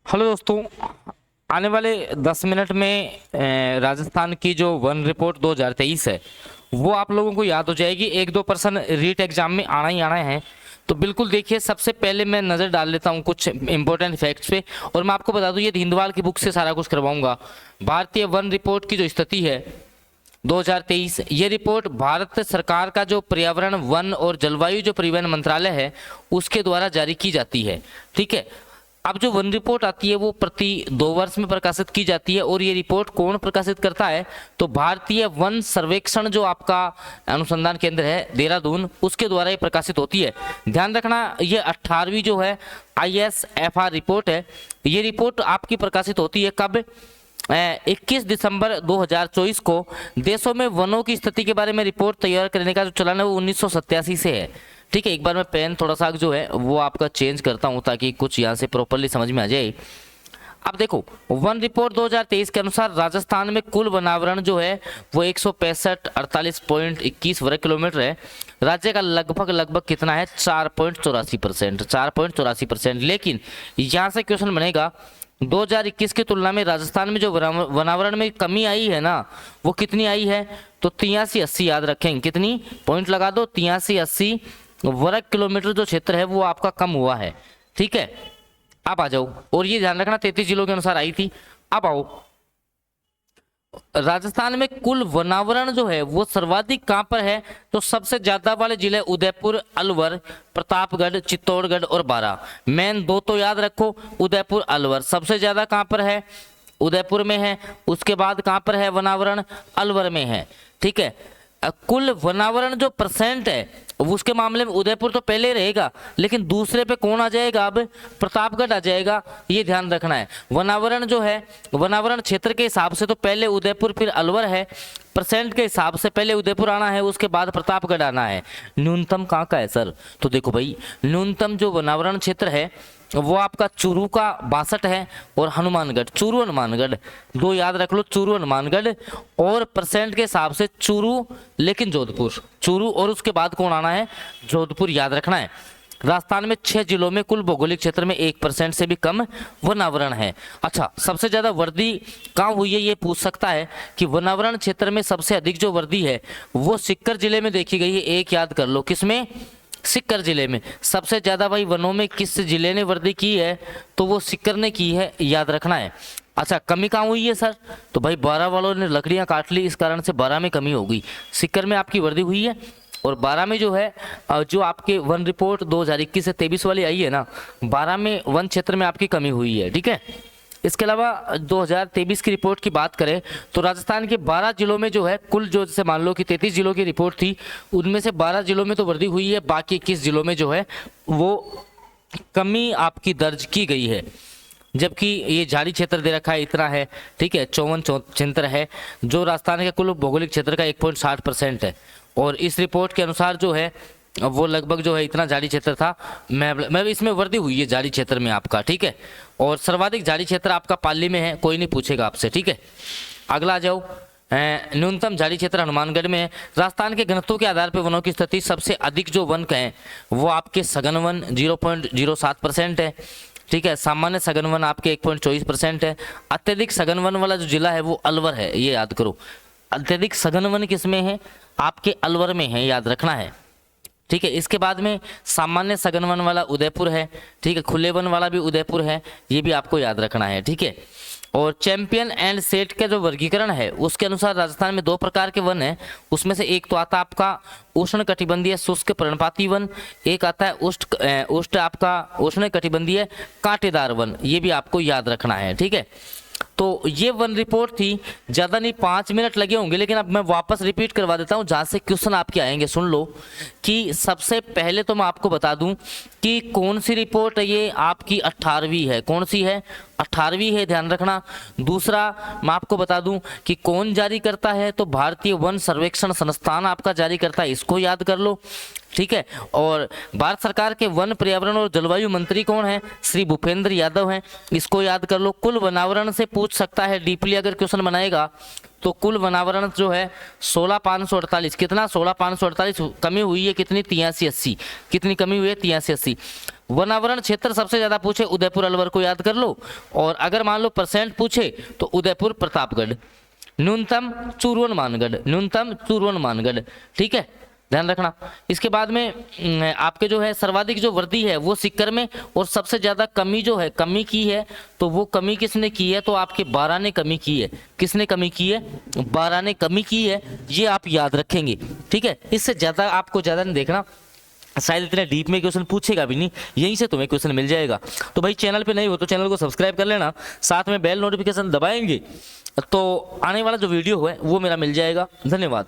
Hello दोस्तों, आने वाले 10 मिनट में राजस्थान की जो वन रिपोर्ट 2023 है वो आप लोगों को याद हो जाएगी। 1-2% रीट एग्जाम में आना ही आना है। तो बिल्कुल देखिए, सबसे पहले मैं नज़र डाल लेता हूँ कुछ इंपॉर्टेंट फैक्ट्स पे। और मैं आपको बता दूँ, ये हिंदवाल की बुक से सारा कुछ करवाऊंगा। भारतीय वन रिपोर्ट की जो स्थिति है 2023, ये रिपोर्ट भारत सरकार का जो पर्यावरण, वन और जलवायु जो परिवहन मंत्रालय है उसके द्वारा जारी की जाती है। ठीक है। अब जो वन रिपोर्ट आती है वो प्रति 2 वर्ष में प्रकाशित की जाती है। और ये रिपोर्ट कौन प्रकाशित करता है? तो भारतीय वन सर्वेक्षण जो आपका अनुसंधान केंद्र है देहरादून, उसके द्वारा ये प्रकाशित होती है। ध्यान रखना, ये 18वीं जो है ISFR रिपोर्ट है। ये रिपोर्ट आपकी प्रकाशित होती है कब? 21 दिसंबर 2024 को। देशों में वनों की स्थिति के बारे में रिपोर्ट तैयार करने का जो चलन है वो 1987 से है। ठीक है। एक बार मैं पेन थोड़ा सा जो है वो आपका चेंज करता हूं ताकि कुछ यहाँ से प्रॉपरली समझ में आ जाए। अब देखो, वन रिपोर्ट 2023 के अनुसार राजस्थान में कुल वनावरण जो है वो 165 वर्ग किलोमीटर है। राज्य का लगभग कितना है? 4.84%। 4.84%। लेकिन यहाँ से क्वेश्चन बनेगा, 2021 की तुलना में राजस्थान में जो वनावरण में कमी आई है ना, वो कितनी आई है? तो 83-80 याद रखेंगे। कितनी? पॉइंट लगा दो। 83-80 वर्ग किलोमीटर जो क्षेत्र है वो आपका कम हुआ है। ठीक है। अब आ जाओ, और ये ध्यान रखना 33 जिलों के अनुसार आई थी। अब आओ, राजस्थान में कुल वनावरण जो है वो सर्वाधिक कहां पर है? तो सबसे ज्यादा वाले जिले उदयपुर, अलवर, प्रतापगढ़, चित्तौड़गढ़ और बारां। मेन दो तो याद रखो, उदयपुर, अलवर। सबसे ज्यादा कहां पर है? उदयपुर में है। उसके बाद कहां पर है वनावरण? अलवर में है। ठीक है। कुल वनावरण जो परसेंट है उसके मामले में उदयपुर तो पहले रहेगा, लेकिन दूसरे पे कौन आ जाएगा? अब प्रतापगढ़ आ जाएगा। ये ध्यान रखना है। वनावरण जो है, वनावरण क्षेत्र के हिसाब से तो पहले उदयपुर फिर अलवर है। परसेंट के हिसाब से पहले उदयपुर आना है, उसके बाद प्रतापगढ़ आना है। न्यूनतम कहाँ का है सर? तो देखो भाई, न्यूनतम जो वनावरण क्षेत्र है वो आपका चूरू का 62 है और हनुमानगढ़, चूरू हनुमानगढ़ दो याद रख लो, चूरू हनुमानगढ़। और परसेंट के हिसाब से चूरू, लेकिन जोधपुर, चूरू और उसके बाद कौन आना है? जोधपुर याद रखना है। राजस्थान में 6 जिलों में कुल भौगोलिक क्षेत्र में 1% से भी कम वनावरण है। अच्छा, सबसे ज्यादा वृद्धि कहाँ हुई है ये पूछ सकता है कि वनावरण क्षेत्र में सबसे अधिक जो वृद्धि है वो सीकर जिले में देखी गई है। एक याद कर लो, किसमें? सीकर जिले में। सबसे ज्यादा भाई वनों में किस जिले ने वृद्धि की है? तो वो सीकर ने की है, याद रखना है। अच्छा, कमी कहाँ हुई है सर? तो भाई 12 वालों ने लकड़ियां काट ली, इस कारण से 12 में कमी होगी। सीकर में आपकी वृद्धि हुई है। और 12 में जो है जो आपके वन रिपोर्ट 2021 से 23 वाली आई है ना, 12 में वन क्षेत्र में आपकी कमी हुई है। ठीक है। इसके अलावा 2023 की रिपोर्ट की बात करें तो राजस्थान के 12 जिलों में जो है कुल, जो जैसे मान लो कि 33 जिलों की रिपोर्ट थी, उनमें से 12 जिलों में तो वृद्धि हुई है, बाकी 21 जिलों में जो है वो कमी आपकी दर्ज की गई है। जबकि ये झाड़ी क्षेत्र दे रखा है इतना है। ठीक है। 54-74 है, जो राजस्थान के कुल भौगोलिक क्षेत्र का 1.60% है। और इस रिपोर्ट के अनुसार जो है वो लगभग जो है इतना झाड़ी क्षेत्र था। मैं इसमें वृद्धि हुई है झाड़ी क्षेत्र में आपका। ठीक है। और सर्वाधिक झाड़ी क्षेत्र आपका पाली में है, कोई नहीं पूछेगा आपसे। ठीक है। अगला आ जाओ, न्यूनतम झाड़ी क्षेत्र हनुमानगढ़ में है। राजस्थान के घनत्व के आधार पर वनों की स्थिति, सबसे अधिक जो वन हैं वो आपके सघन वन 0.07% है। ठीक है। सामान्य सघन वन आपके 1.24% है। अत्यधिक सघन वन वाला जो जिला है वो अलवर है, ये याद करो। अत्यधिक सघन वन किसमें है? आपके अलवर में है, याद रखना है। ठीक है। इसके बाद में सामान्य सघन वन वाला उदयपुर है। ठीक है। खुले वन वाला भी उदयपुर है, ये भी आपको याद रखना है। ठीक है। और चैंपियन एंड सेट का जो वर्गीकरण है उसके अनुसार राजस्थान में 2 प्रकार के वन है। उसमें से एक तो आता है आपका उष्ण कटिबंधीय शुष्क पर्णपाती वन, एक आता है उष्ट आपका उष्ण कटिबंधीय कांटेदार वन, ये भी आपको याद रखना है। ठीक है। तो ये वन रिपोर्ट थी, ज़्यादा नहीं 5 मिनट लगे होंगे, लेकिन अब मैं वापस रिपीट करवा देता हूँ जहाँ से क्वेश्चन आपके आएंगे। सुन लो कि सबसे पहले तो मैं आपको बता दूं कि कौन सी रिपोर्ट है, ये आपकी 18वीं है। कौन सी है? 18वीं है, ध्यान रखना। दूसरा मैं आपको बता दूं कि कौन जारी करता है, तो भारतीय वन सर्वेक्षण संस्थान आपका जारी करता है, इसको याद कर लो। ठीक है। और भारत सरकार के वन, पर्यावरण और जलवायु मंत्री कौन है? श्री भूपेंद्र यादव हैं, इसको याद कर लो। कुल वनावरण से पूछ सकता है डीपली, अगर क्वेश्चन बनाएगा तो कुल वनावरण जो है 16,548, कितना 16,548, कमी हुई है कितनी 83-80, कितनी कमी हुई है 83-80। वनावरण क्षेत्र सबसे ज्यादा पूछे उदयपुर अलवर को याद कर लो, और अगर मान लो परसेंट पूछे तो उदयपुर प्रतापगढ़, न्यूनतम चूरवन मानगढ़, न्यूनतम चूरवन मानगढ़, ठीक है, ध्यान रखना। इसके बाद में आपके जो है सर्वाधिक जो वृद्धि है वो सीकर में, और सबसे ज्यादा कमी जो है, कमी की है तो वो कमी किसने की है, तो आपके 12 ने कमी की है। किसने कमी की है, 12 ने कमी की है, ये आप याद रखेंगे, ठीक है। इससे ज्यादा आपको ज्यादा नहीं देखना, शायद इतने डीप में क्वेश्चन पूछेगा भी नहीं, यहीं से तुम्हें क्वेश्चन मिल जाएगा। तो भाई चैनल पे नए हो तो चैनल को सब्सक्राइब कर लेना, साथ में बेल नोटिफिकेशन दबाएंगे तो आने वाला जो वीडियो है वो मेरा मिल जाएगा। धन्यवाद।